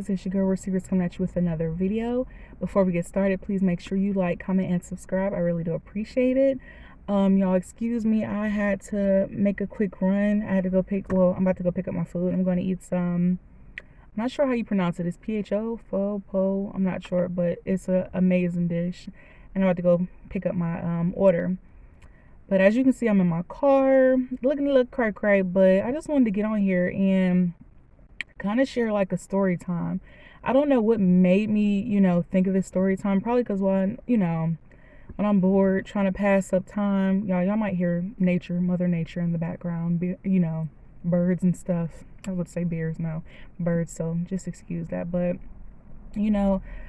guys, it's your girl Receivers coming at you with another video. Before we get started, please make sure you like, comment, and subscribe. I really do appreciate it. Y'all excuse me, I had to make a quick run. I had to go I'm about to go pick up my food. I'm going to eat some, I'm not sure how you pronounce it. It's PHO, po, I'm not sure, but it's an amazing dish. And I'm about to go pick up my order. But as you can see, I'm in my car, looking a little cray, but I just wanted to get on here and kind of share like a story time. I don't know what made me, think of this story time. Probably because when I'm bored trying to pass up time, y'all might hear Mother Nature in the background, birds and stuff. I would say bears, no, birds, so just excuse that. But,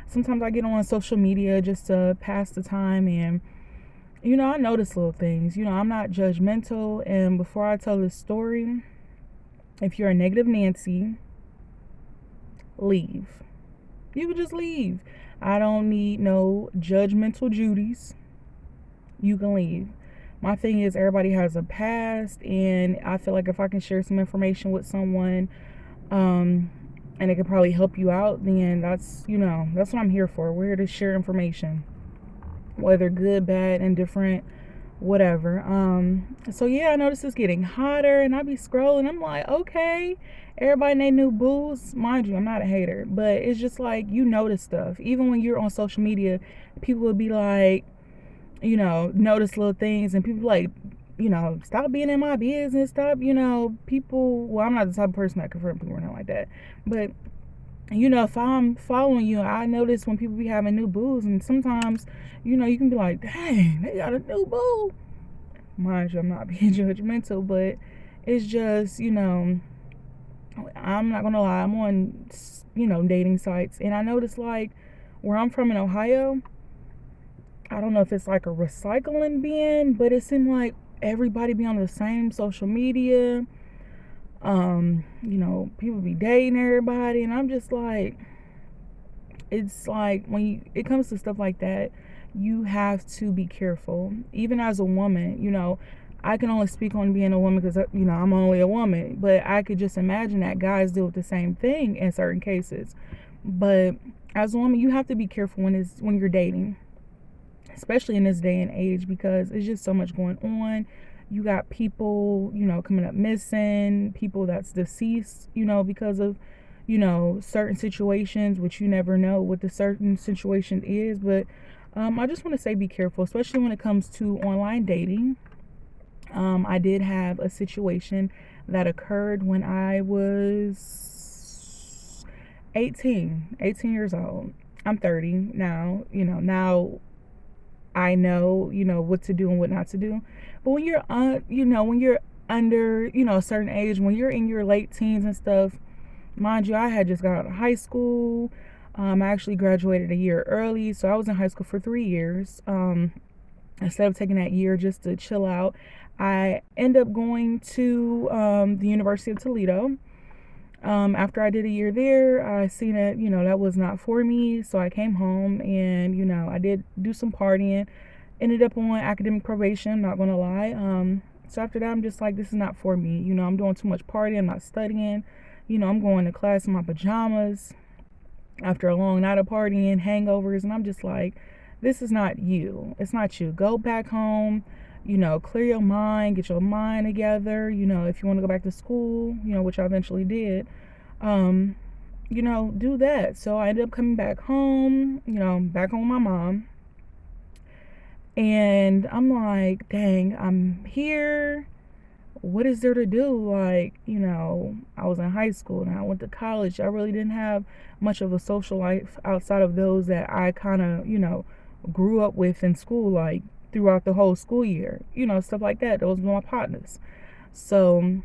sometimes I get on social media just to pass the time, and, I notice little things. I'm not judgmental, and before I tell this story, if you're a negative Nancy, leave. You can just leave. I don't need no judgmental Judies. You can leave. My thing is, everybody has a past, and I feel like if I can share some information with someone, and it could probably help you out, then that's what I'm here for. We're here to share information, whether good, bad, indifferent, whatever. So yeah, I noticed it's getting hotter, and I be scrolling. I'm like, okay, everybody they new booze. Mind you, I'm not a hater, but it's just like you notice stuff. Even when you're on social media, people will be like, notice little things, and people like, stop being in my business. Stop, people. Well, I'm not the type of person that confront people or nothing like that, but if I'm following you, I notice when people be having new booze, and sometimes, you can be like, dang, they got a new boo. Mind you, I'm not being judgmental, but it's just, I'm not gonna lie, I'm on, dating sites, and I notice, like, where I'm from in Ohio, I don't know if it's like a recycling bin, but it seemed like everybody be on the same social media. People be dating everybody, and I'm just like, it's like when it comes to stuff like that, you have to be careful. Even as a woman, I can only speak on being a woman because, I'm only a woman, but I could just imagine that guys deal with the same thing in certain cases. But as a woman, you have to be careful when you're dating, especially in this day and age, because it's just so much going on. You got people, coming up missing, people that's deceased, because of, certain situations, which you never know what the certain situation is. But I just want to say be careful, especially when it comes to online dating. I did have a situation that occurred when I was 18 years old. I'm 30 now. Now I know, what to do and what not to do. But when you're when you're under, a certain age, when you're in your late teens and stuff, mind you, I had just got out of high school. I actually graduated a year early, so I was in high school for 3 years. Instead of taking that year just to chill out, I ended up going to the University of Toledo. After I did a year there, I seen that, that was not for me. So I came home, and, I did do some partying, ended up on academic probation, not going to lie. So after that, I'm just like, this is not for me. I'm doing too much partying. I'm not studying. I'm going to class in my pajamas after a long night of partying, hangovers. And I'm just like, this is not you. It's not you. Go back home. Clear your mind, get your mind together. If you want to go back to school, which I eventually did, do that. So I ended up coming back home, back home with my mom. And I'm like, dang, I'm here. What is there to do? Like, I was in high school and I went to college. I really didn't have much of a social life outside of those that I kind of, grew up with in school, like, throughout the whole school year, stuff like that. Those were my partners. So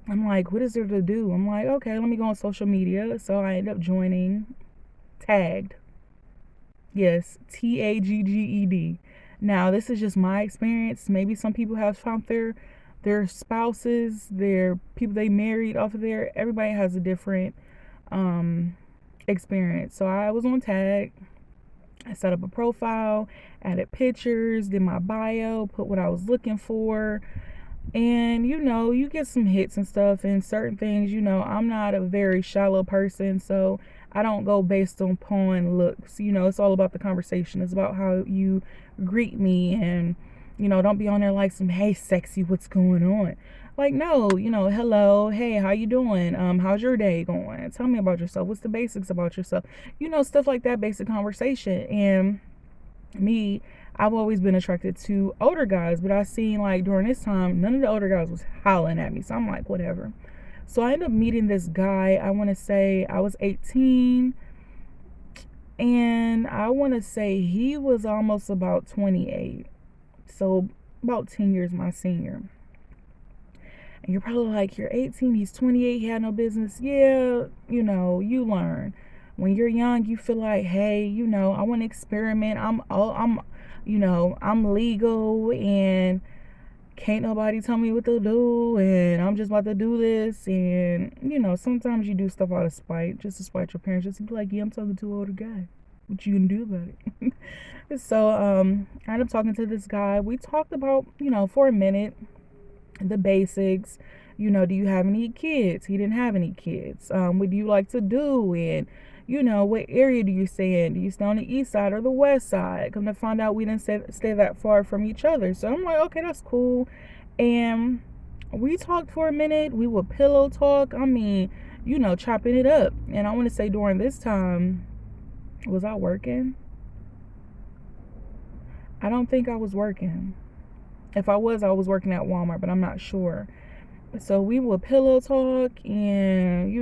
I'm like, what is there to do? I'm like, okay, let me go on social media. So I ended up joining Tagged. Yes, Tagged. Now, this is just my experience. Maybe some people have found their spouses, their people they married off of there. Everybody has a different experience. So I was on Tag. I set up a profile, added pictures, did my bio, put what I was looking for. And you get some hits and stuff and certain things. I'm not a very shallow person, so I don't go based upon looks. It's all about the conversation. It's about how you greet me, and don't be on there like some, hey sexy, what's going on? Like, no, hello, hey, how you doing? How's your day going? Tell me about yourself. What's the basics about yourself? Stuff like that, basic conversation. And me, I've always been attracted to older guys, but I seen like during this time, none of the older guys was hollering at me. So I'm like, whatever. So I ended up meeting this guy. I want to say I was 18, and I want to say he was almost about 28. So about 10 years my senior. And you're probably like, you're 18, he's 28, he had no business. Yeah, you learn. When you're young, you feel like, hey, I want to experiment. I'm legal and can't nobody tell me what to do, and I'm just about to do this. And sometimes you do stuff out of spite, just to spite your parents, just to be like, yeah, I'm talking to an older guy. What you gonna do about it? So I ended up talking to this guy. We talked about, for a minute, the basics. Do you have any kids? He didn't have any kids. What do you like to do? And what area do you stay in? Do you stay on the east side or the west side? Come to find out, we didn't stay that far from each other. So I'm like, okay, that's cool. And we talked for a minute. We would pillow talk. I mean, chopping it up. And I want to say during this time, was I working? I don't think I was working. If I was working at Walmart, but I'm not sure. So we would pillow talk, and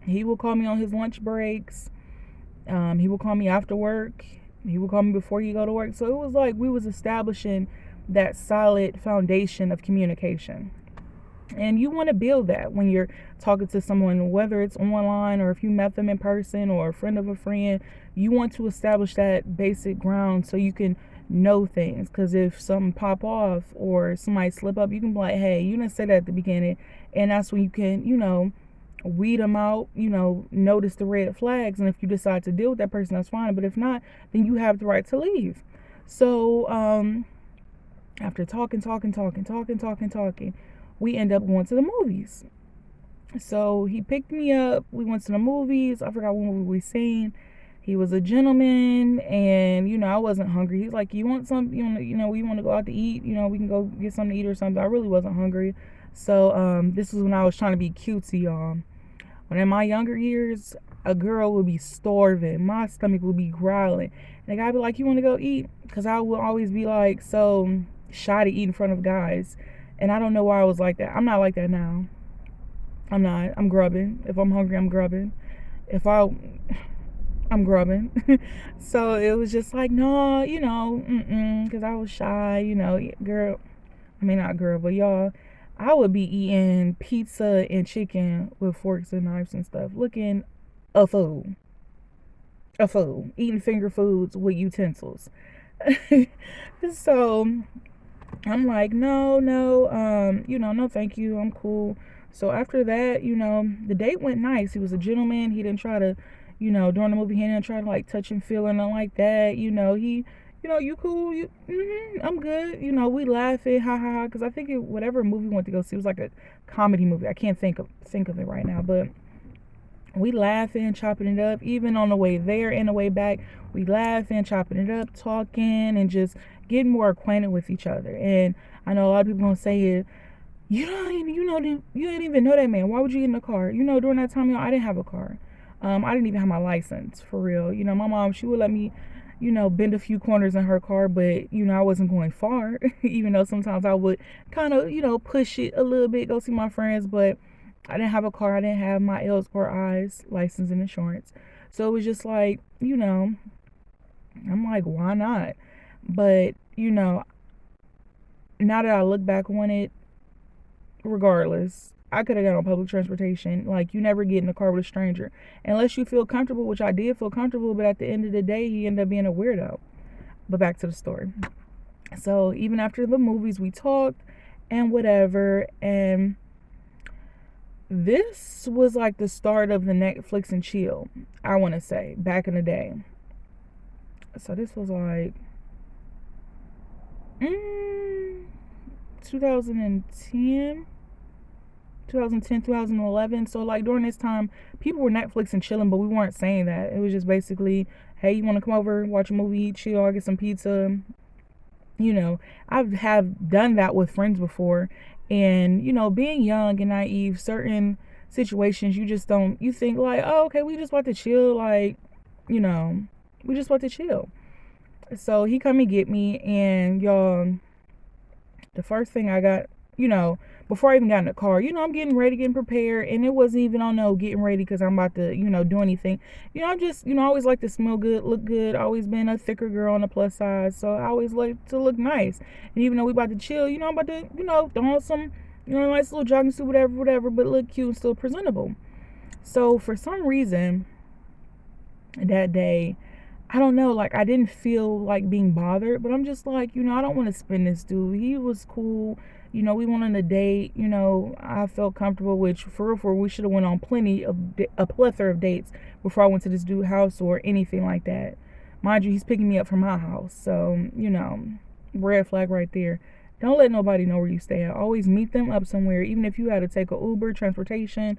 he would call me on his lunch breaks. He would call me after work. He would call me before he go to work. So it was like we was establishing that solid foundation of communication. And you want to build that when you're talking to someone, whether it's online or if you met them in person or a friend of a friend. You want to establish that basic ground so you can know things. Because if something pop off or somebody slip up, you can be like, hey, you didn't say that at the beginning. And that's when you can, weed them out, notice the red flags. And if you decide to deal with that person, that's fine. But if not, then you have the right to leave. So after talking, we end up going to the movies. So he picked me up. We went to the movies. I forgot what movie we seen. He was a gentleman, and I wasn't hungry. He's like, "You want something? We want to go out to eat. We can go get something to eat or something." I really wasn't hungry. So this was when I was trying to be cutesy, y'all. When in my younger years, a girl would be starving. My stomach would be growling. And the guy would be like, "You want to go eat?" Because I would always be like so shy to eat in front of guys. And I don't know why I was like that. I'm not like that now. I'm not. I'm grubbing. If I'm hungry, I'm grubbing. I'm grubbing. So it was just like, no, because I was shy, girl. I mean, not girl, but y'all, I would be eating pizza and chicken with forks and knives and stuff, looking a fool. A fool. Eating finger foods with utensils. So I'm like, no, no, thank you. I'm cool. So after that, the date went nice. He was a gentleman. He didn't try to, during the movie, he didn't try to like touch and feel or nothing like that. You cool. I'm good. We laughing, ha ha ha. Because I think whatever movie we went to go see, it was like a comedy movie. I can't think of it right now, but we laughing, chopping it up. Even on the way there and the way back, we laughing, chopping it up, talking, and just getting more acquainted with each other. And I know a lot of people gonna say, you didn't even know that man. Why would you get in a car? During that time, I didn't have a car. I didn't even have my license for real. My mom, she would let me, bend a few corners in her car, but I wasn't going far. Even though sometimes I would kind of, push it a little bit, go see my friends, but I didn't have a car. I didn't have my L's or I's, license and insurance. So it was just like, I'm like, why not? But, now that I look back on it, regardless, I could have got on public transportation. Like, you never get in a car with a stranger unless you feel comfortable, which I did feel comfortable. But at the end of the day, he ended up being a weirdo. But back to the story. So even after the movies, we talked and whatever. And this was like the start of the Netflix and chill, I want to say, back in the day. So this was like 2010, 2011. So like during this time, people were Netflix and chilling, but we weren't saying that. It was just basically, hey, you want to come over, watch a movie, chill, I'll get some pizza. You know, I have done that with friends before, and being young and naive, certain situations you just don't. You think like, oh, okay, we just about to chill, like, you know, we just about to chill. So he come and get me, and y'all, the first thing I got, before I even got in the car, I'm getting ready, getting prepared, and it wasn't even on no getting ready because I'm about to, do anything. I'm just, I always like to smell good, look good. Always been a thicker girl on the plus size, so I always like to look nice. And even though we about to chill, I'm about to, throw on some, nice little jogging suit, whatever, but look cute and still presentable. So for some reason, that day, I don't know, like I didn't feel like being bothered, but I'm just like, I don't want to spend this dude. He was cool. We went on a date, I felt comfortable, which for real, we should have went on a plethora of dates before I went to this dude's house or anything like that. Mind you, he's picking me up from my house. So, red flag right there. Don't let nobody know where you stay at. Always meet them up somewhere. Even if you had to take a Uber, transportation,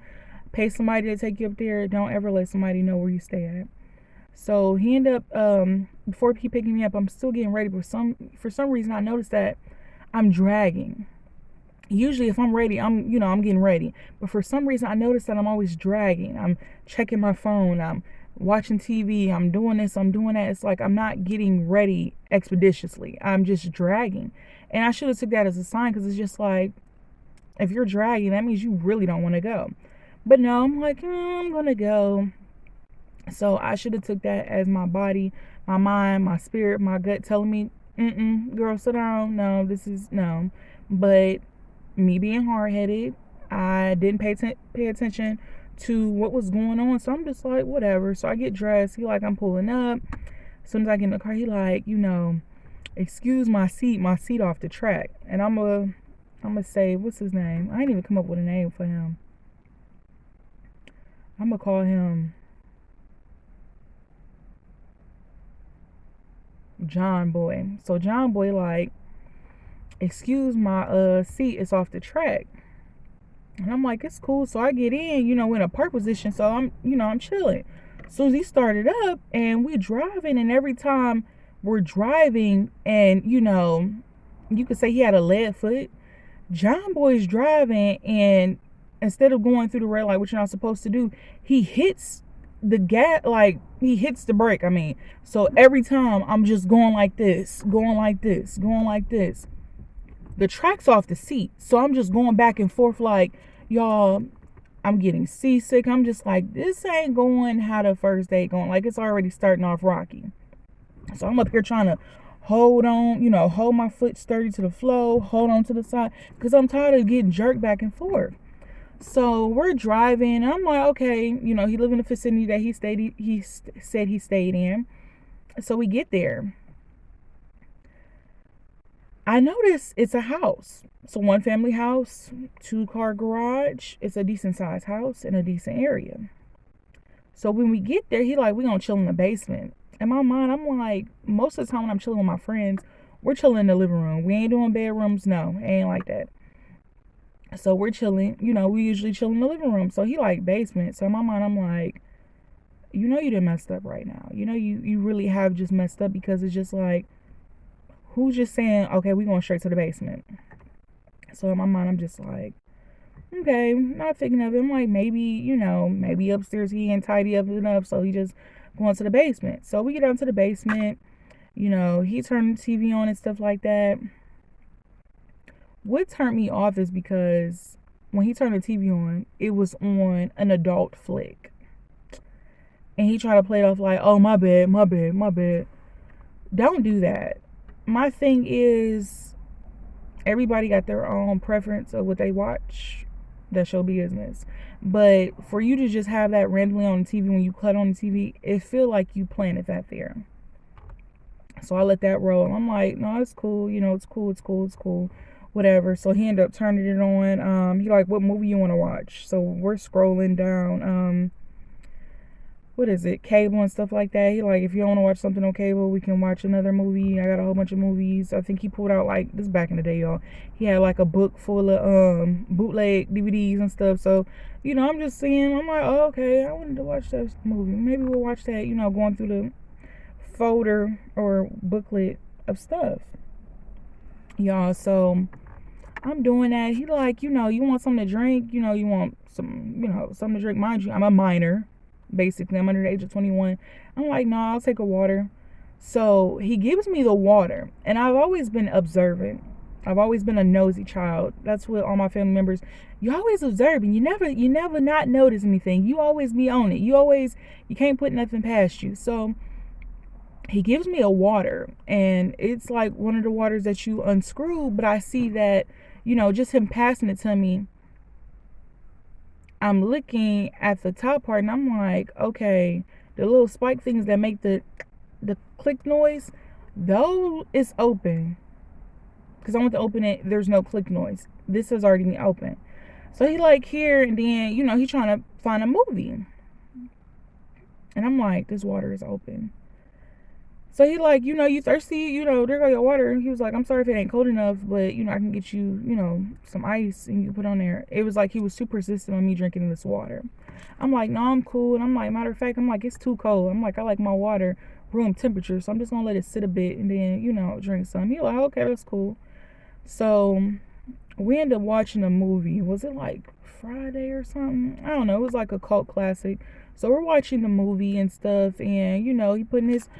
pay somebody to take you up there, don't ever let somebody know where you stay at. So he ended up, before he picking me up, I'm still getting ready. For some reason, I noticed that I'm dragging. Usually if I'm ready, I'm getting ready. But for some reason, I noticed that I'm always dragging. I'm checking my phone. I'm watching TV. I'm doing this. I'm doing that. It's like I'm not getting ready expeditiously. I'm just dragging. And I should have took that as a sign, because it's just like, if you're dragging, that means you really don't want to go. But no, I'm like, I'm going to go. So I should have took that as my body, my mind, my spirit, my gut telling me, girl, sit down. No, this is no. But me being hard-headed, I didn't pay attention to what was going on. So I'm just like, whatever. So I get dressed. He like, I'm pulling up. As soon as I get in the car, he like, excuse my seat off the track. And I'm gonna say, what's his name? I ain't even come up with a name for him. I'm gonna call him John Boy. So John Boy like, excuse my seat, it's off the track. And I'm like, it's cool. So I get in, in a park position. So I'm chilling. So he started up and we're driving, and every time we're driving, and you could say he had a lead foot. John Boy's driving, and instead of going through the red light, which you're not supposed to do, he hits the gas, like he hits the brake. I mean, so every time I'm just going like this, going like this, going like this. The track's off the seat, so I'm just going back and forth like, y'all, I'm getting seasick. I'm just like, this ain't going how the first date going. Like, it's already starting off rocky. So I'm up here trying to hold on, hold my foot sturdy to the floor, hold on to the side, because I'm tired of getting jerked back and forth. So we're driving. I'm like, okay, he lived in the vicinity that he said he stayed in. So we get there. I notice it's a house. It's a one family house, 2-car garage. It's a decent sized house in a decent area. So when we get there, he like, we gonna chill in the basement. In my mind, I'm like, most of the time when I'm chilling with my friends, we're chilling in the living room. We ain't doing bedrooms. No, it ain't like that. So we're chilling, we usually chill in the living room. So he like basement. So in my mind, I'm like, you done messed up right now. You really have just messed up, because it's just like, who's just saying, okay, we going straight to the basement? So in my mind, I'm just like, okay, not thinking of it. I'm like, maybe upstairs he ain't tidy up enough, so he just going to the basement. So we get down to the basement. He turned the TV on and stuff like that. What turned me off is because when he turned the TV on, it was on an adult flick. And he tried to play it off like, oh, my bad. Don't do that. My thing is, everybody got their own preference of what they watch. That's your business. But for you to just have that randomly on the TV when you cut on the TV, it feel like you planted that there. So I let that roll. I'm like, no, it's cool. It's cool. Whatever. So he ended up turning it on. He like, what movie you want to watch? So we're scrolling down. what is it, cable and stuff like that. He like, if you don't want to watch something on cable, we can watch another movie. I got a whole bunch of movies. I think he pulled out, like, this back in the day, y'all. He had like a book full of bootleg DVDs and stuff. So, I'm just seeing. I'm like, oh, okay, I wanted to watch that movie. Maybe we'll watch that. Going through the folder or booklet of stuff, y'all. So I'm doing that. He like, you want something to drink? You want something to drink? Mind you, I'm a minor. Basically, I'm under the age of 21. I'm like, no, I'll take a water. So he gives me the water, and I've always been observant. I've always been a nosy child. That's what all my family members. You always observing. You never not notice anything. You always be on it. You can't put nothing past you. So he gives me a water, and it's like one of the waters that you unscrew. But I see that, just him passing it to me, I'm looking at the top part, and I'm like, okay, the little spike things that make the click noise, though, it's open. Because I want to open it, there's no click noise. This has already been open. So he like here, and then, he trying to find a movie. And I'm like, this water is open. So he like, you thirsty? There go your water. He was like, I'm sorry if it ain't cold enough, but, I can get you, some ice and you can put on there. It was like he was super persistent on me drinking this water. I'm like, no, I'm cool. And I'm like, matter of fact, I'm like, it's too cold. I'm like, I like my water room temperature, so I'm just going to let it sit a bit and then, drink some. He like, okay, that's cool. So we ended up watching a movie. Was it like Friday or something? I don't know. It was like a cult classic. So we're watching the movie and stuff, and, he putting his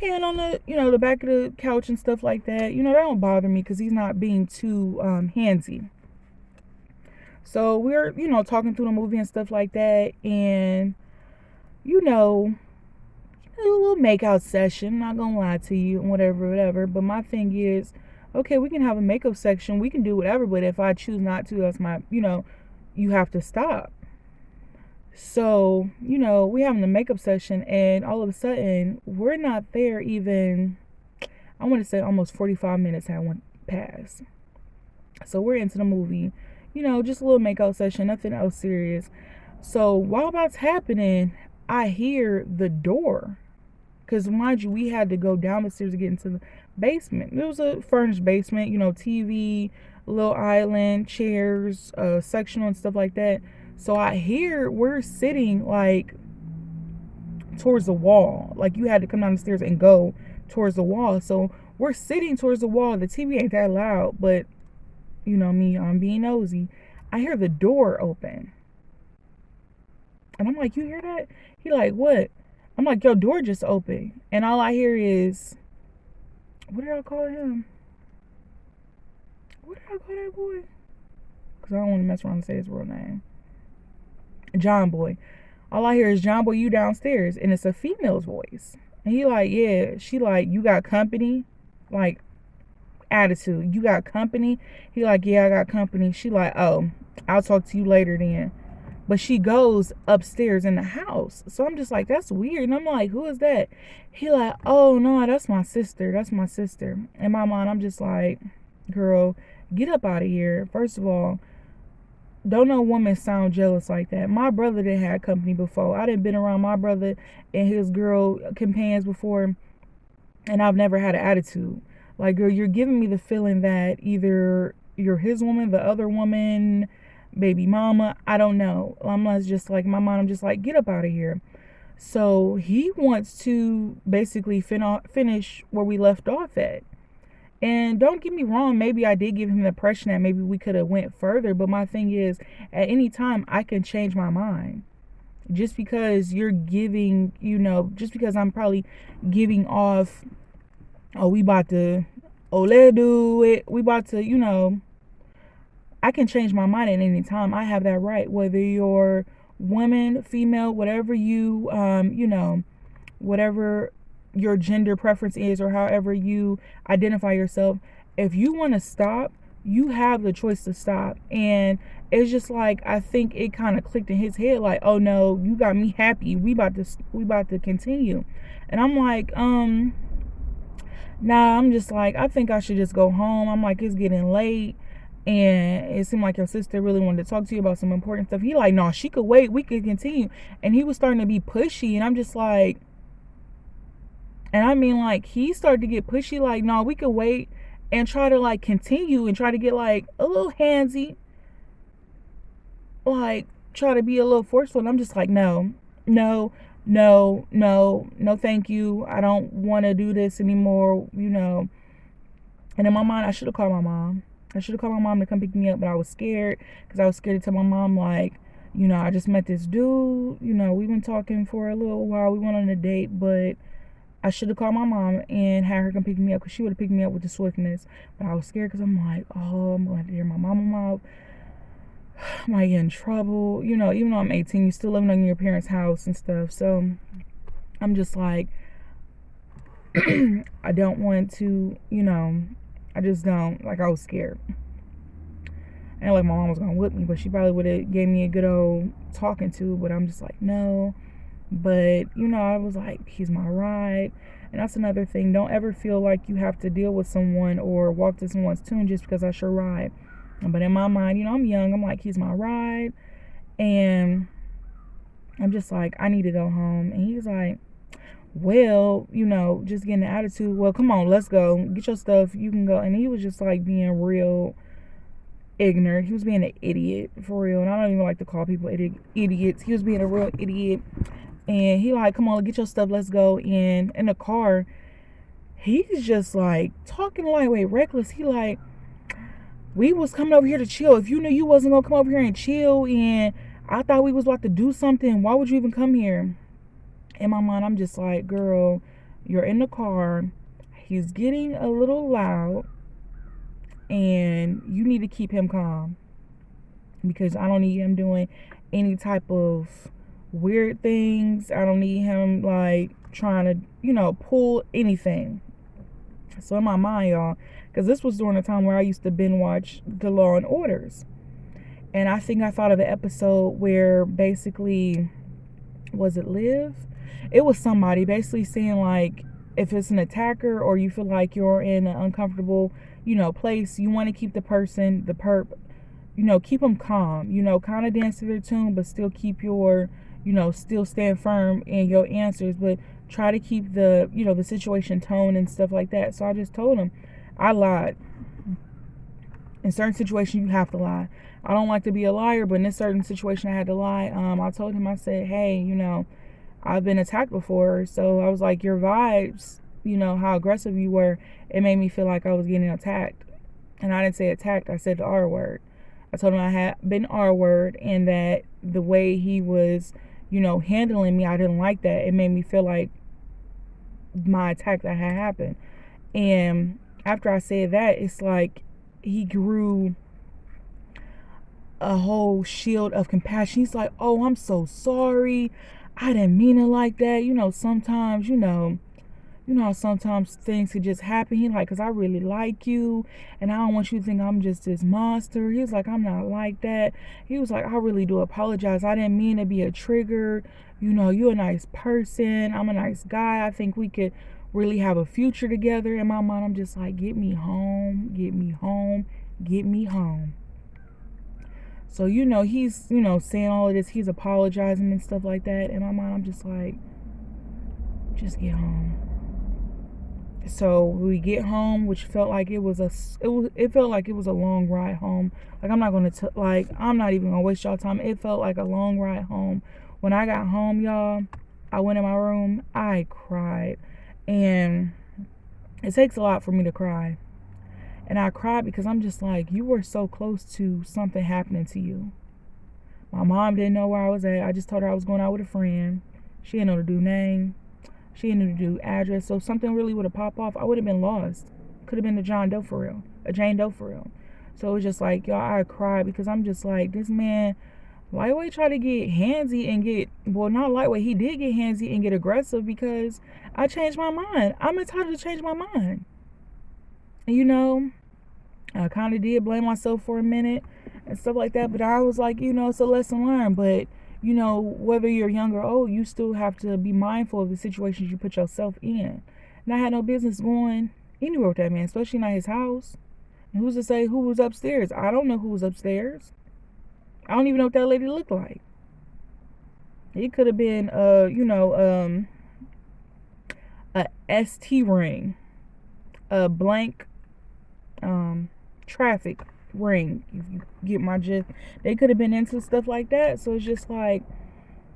hand on the the back of the couch and stuff like that. That don't bother me because he's not being too handsy. So we're talking through the movie and stuff like that, and a little makeout session. Not gonna lie to you, whatever. But my thing is, okay, we can have a makeup section, we can do whatever, but if I choose not to, that's my you have to stop. So, we having a makeup session, and all of a sudden, we're not there even, I want to say almost 45 minutes had went past. So we're into the movie, just a little makeup session, nothing else serious. So while that's happening, I hear the door. Because mind you, we had to go down the stairs to get into the basement. It was a furnished basement, TV, little island, chairs, sectional and stuff like that. So I hear we're sitting like towards the wall. Like you had to come down the stairs and go towards the wall. So we're sitting towards the wall. The TV ain't that loud, but me, I'm being nosy. I hear the door open. And I'm like, you hear that? He like, what? I'm like, your door just opened. And all I hear is, what did I call him? What did I call that boy? Because I don't want to mess around and say his real name. John Boy. All I hear is, John Boy, you downstairs. And it's a female's voice. And he like, yeah. She like, you got company? Like, attitude. You got company? He like, yeah, I got company. She like, oh, I'll talk to you later then. But she goes upstairs in the house. So I'm just like, that's weird. And I'm like, who is that? He like, oh, no, that's my sister. That's my sister. In my mind, I'm just like, girl, get up out of here. First of all, don't no woman sound jealous like that. My brother didn't have company before. I didn't been around my brother and his girl companions before, and I've never had an attitude. Like, girl, you're giving me the feeling that either you're his woman, the other woman, baby mama, I don't know. I'm not just like, my mom, I'm just like, get up out of here. So he wants to basically finish where we left off at. And don't get me wrong, maybe I did give him the impression that maybe we could have went further, but my thing is, at any time I can change my mind. Just because you're giving, just because I'm probably giving off, oh, we about to, oh, let's do it, we about to, I can change my mind at any time. I have that right, whether you're woman, female, whatever you, whatever your gender preference is or however you identify yourself. If you want to stop, you have the choice to stop. And it's just like, I think it kind of clicked in his head like, oh no, you got me happy, we about to continue. And I'm like, nah, I'm just like, I think I should just go home. I'm like, it's getting late. and it seemed like your sister really wanted to talk to you about some important stuff. He like, no, she could wait, we could continue. And he was starting to be pushy, and I'm just like, and I mean, like, he started to get pushy, like, no, we could wait, and try to like continue and try to get like a little handsy, like try to be a little forceful. And I'm just like, no, no, no, no, no, thank you, I don't want to do this anymore, you know. And in my mind, I should have called my mom. I should have called my mom to come pick me up, but I was scared, because I was scared to tell my mom, like, you know, I just met this dude, you know, we've been talking for a little while, we went on a date. But I should have called my mom and had her come pick me up, because she would have picked me up with the swiftness. But I was scared, because I'm like, oh, I'm going to hear my mama mouth. I might get in trouble. You know, even though I'm 18, you're still living in your parents' house and stuff. So I'm just like, I don't want to, you know, I just don't. Like, I was scared. And like my mom was going to whip me, but she probably would have gave me a good old talking to. But I'm just like, no. But, you know, I was like, he's my ride. And that's another thing. Don't ever feel like you have to deal with someone or walk to someone's tune just because that's your ride. But in my mind, you know, I'm young. I'm like, he's my ride. And I'm just like, I need to go home. And he's like, well, you know, just getting the attitude. Well, come on, let's go. Get your stuff. You can go. And he was just like being real ignorant. He was being an idiot, for real. And I don't even like to call people idiots. He was being a real idiot. And he like, come on, get your stuff, let's go. And in the car, he's just like talking lightweight, reckless. He like, we was coming over here to chill. If you knew you wasn't gonna come over here and chill, and I thought we was about to do something, why would you even come here? In my mind, I'm just like, girl, you're in the car. He's getting a little loud, and you need to keep him calm, because I don't need him doing any type of weird things. I don't need him like trying to, you know, pull anything. So in my mind, y'all, because this was during the time where I used to binge watch the Law and Orders. And I think I thought of an episode where basically, was it Liv? It was somebody basically saying like, if it's an attacker or you feel like you're in an uncomfortable, you know, place, you want to keep the person, the perp, you know, keep them calm, you know, kind of dance to their tune, but still keep your, you know, still stand firm in your answers, but try to keep the, you know, the situation tone and stuff like that. So I just told him, I lied. In certain situations, you have to lie. I don't like to be a liar, but in this certain situation, I had to lie. I told him, I said, hey, you know, I've been attacked before. So I was like, your vibes, you know, how aggressive you were, it made me feel like I was getting attacked. And I didn't say attacked, I said the R word. I told him I had been R word, and that the way he was, you know, handling me, I didn't like that. It made me feel like my attack that had happened. And after I said that, it's like he grew a whole shield of compassion. He's like, oh, I'm so sorry. I didn't mean it like that. You know, sometimes, you know how sometimes things could just happen. He like, because I really like you, and I don't want you to think I'm just this monster. He was like, I'm not like that. He was like, I really do apologize. I didn't mean to be a trigger. You know, you're a nice person. I'm a nice guy. I think we could really have a future together. In my mind, I'm just like, get me home, get me home, get me home. So, you know, he's, you know, saying all of this. He's apologizing and stuff like that. In my mind, I'm just like, just get home. So we get home, which felt like it felt like it was a long ride home. Like, I'm not even gonna waste y'all time. It felt like a long ride home. When I got home, y'all, I went in my room, I cried. And it takes a lot for me to cry. And I cried because I'm just like, you were so close to something happening to you. My mom didn't know where I was at. I just told her I was going out with a friend. She didn't know the dude's name. She didn't know the dude's address. So if something really would have popped off, I would have been lost. Could have been a Jane Doe for real. So it was just like, y'all, I cried because I'm just like, this man lightweight tried to get handsy and not lightweight. He did get handsy and get aggressive because I changed my mind. I'm entitled to change my mind. And, you know, I kind of did blame myself for a minute and stuff like that. But I was like, you know, it's a lesson learned. But, you know, whether you're young or old, you still have to be mindful of the situations you put yourself in. And I had no business going anywhere with that man, especially not his house. Who's to say who was upstairs? I don't know who was upstairs. I don't even know what that lady looked like. It could have been, a ST ring, a blank, traffic ring. If you get my gist, they could have been into stuff like that. So it's just like,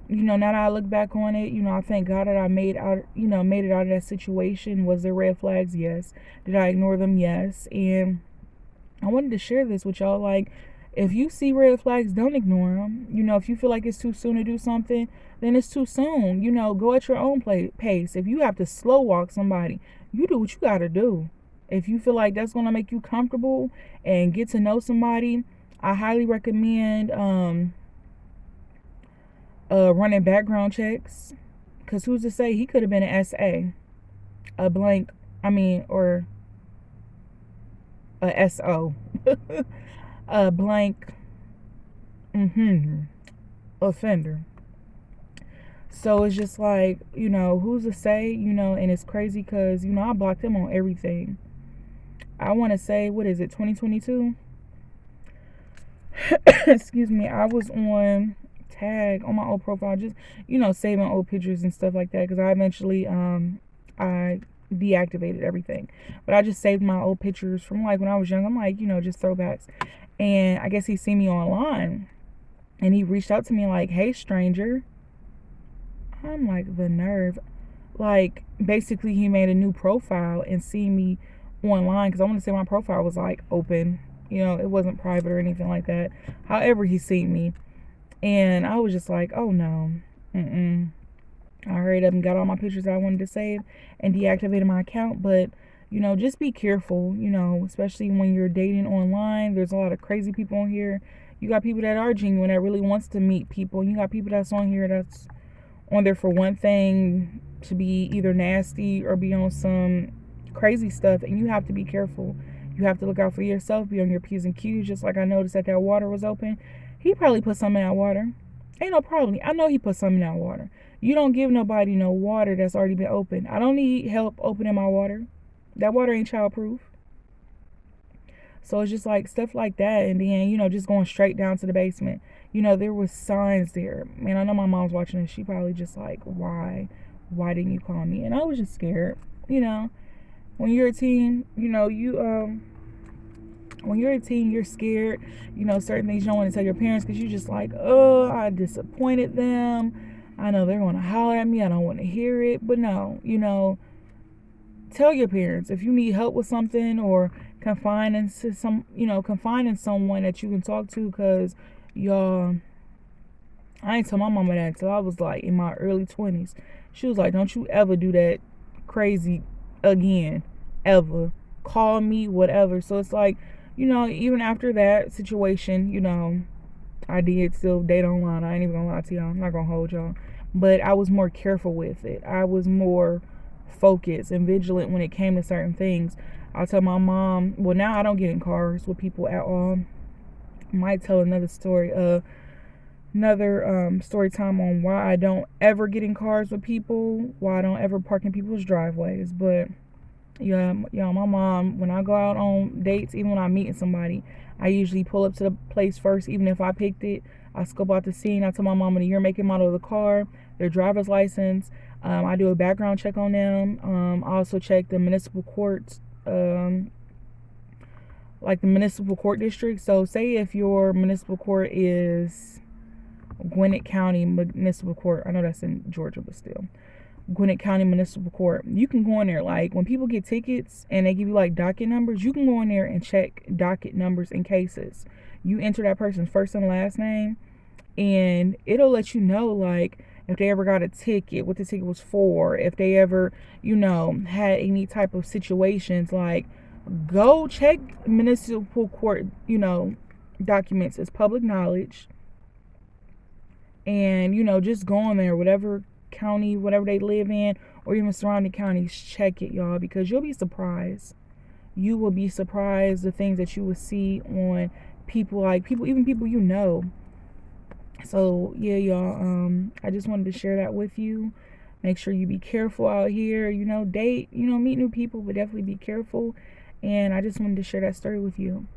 now that I look back on it, I thank God that I made it out of that situation. Was there red flags? Yes. Did I ignore them? Yes. And I wanted to share this with y'all. Like, if you see red flags, don't ignore them. If you feel like it's too soon to do something, then it's too soon. Go at your own pace. If you have to slow walk somebody, you do what you got to do. If you feel like that's going to make you comfortable and get to know somebody, I highly recommend running background checks. Because who's to say he could have been an SA, a blank, or a SO, a blank offender. So it's just like, who's to say, and it's crazy because, I blocked him on everything. I want to say, what is it, 2022? Excuse me. I was on tag on my old profile, just, saving old pictures and stuff like that. Because I eventually, I deactivated everything. But I just saved my old pictures from like when I was young. I'm like, just throwbacks. And I guess he seen me online. And he reached out to me like, hey, stranger. I'm like, the nerve. Like, basically, he made a new profile and seen me online. Because I want to say my profile was like open. It wasn't private or anything like that. However, he seen me. And I was just like, oh no. I hurried up and got all my pictures that I wanted to save and deactivated my account. But, just be careful, especially when you're dating online. There's a lot of crazy people on here. You got people that are genuine, that really wants to meet people. You got people that's on here that's on there for one thing, to be either nasty or be on some crazy stuff. And you have to be careful. You have to look out for yourself, be on your P's and Q's. Just like I noticed that water was open. He probably put some in that water. Ain't no problem. I know he put some in that water. You don't give nobody no water that's already been opened. I don't need help opening my water. That water ain't childproof. So it's just like stuff like that. And then, just going straight down to the basement. There was signs there. Man, I know my mom's watching this. She probably just like, why? Why didn't you call me? And I was just scared. When you're a teen, when you're a teen, you're scared. Certain things you don't want to tell your parents because you're just like, oh, I disappointed them. I know they're going to holler at me. I don't want to hear it. But no, tell your parents if you need help with something, or confine in someone that you can talk to. Because, y'all, I ain't tell my mama that until I was like in my early 20s. She was like, don't you ever do that crazy again, ever. Call me, whatever. So it's like, even after that situation, I did still date online. I ain't even gonna lie to y'all. I'm not gonna hold y'all. But I was more careful with it. I was more focused and vigilant when it came to certain things. I'll tell my mom, well, now I don't get in cars with people at all. I might tell another story, story time on why I don't ever get in cars with people, why I don't ever park in people's driveways. But yeah, my mom, when I go out on dates, even when I'm meeting somebody, I usually pull up to the place first. Even if I picked it, I scope out the scene. I tell my mom the year, make, and model of the car, their driver's license. I do a background check on them. I also check the municipal courts, like the municipal court district. So say if your municipal court is Gwinnett County Municipal Court. I know that's in Georgia, but still. Gwinnett County Municipal Court. You can go in there, like when people get tickets and they give you like docket numbers, you can go in there and check docket numbers and cases. You enter that person's first and last name, and it'll let you know like if they ever got a ticket, what the ticket was for, if they ever, had any type of situations. Like, go check municipal court, documents. It's public knowledge. And, just go on there, whatever county, whatever they live in, or even surrounding counties, check it, y'all, because you'll be surprised. You will be surprised the things that you will see on people, even people So yeah, y'all, I just wanted to share that with you. Make sure you be careful out here, date, meet new people, but definitely be careful. And I just wanted to share that story with you.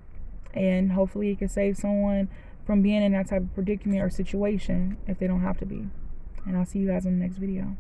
And hopefully it can save someone from being in that type of predicament or situation if they don't have to be. And I'll see you guys in the next video.